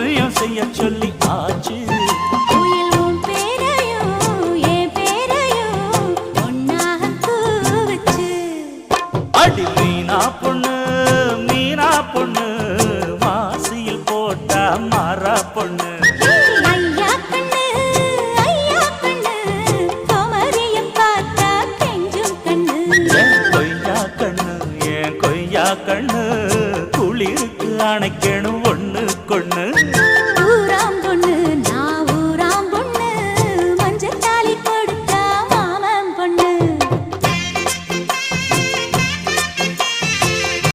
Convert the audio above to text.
கல்யாணம் செய்ய சொல்லி ஆச்சு. அடி மீனா பொண்ணு மீனா பொண்ணு மாசியில் போட்டா மாறா பொண்ணு. கொய்யா கண்ணு குளிருக்கு அணைக்கணும் ஒண்ணு கொண்ணு.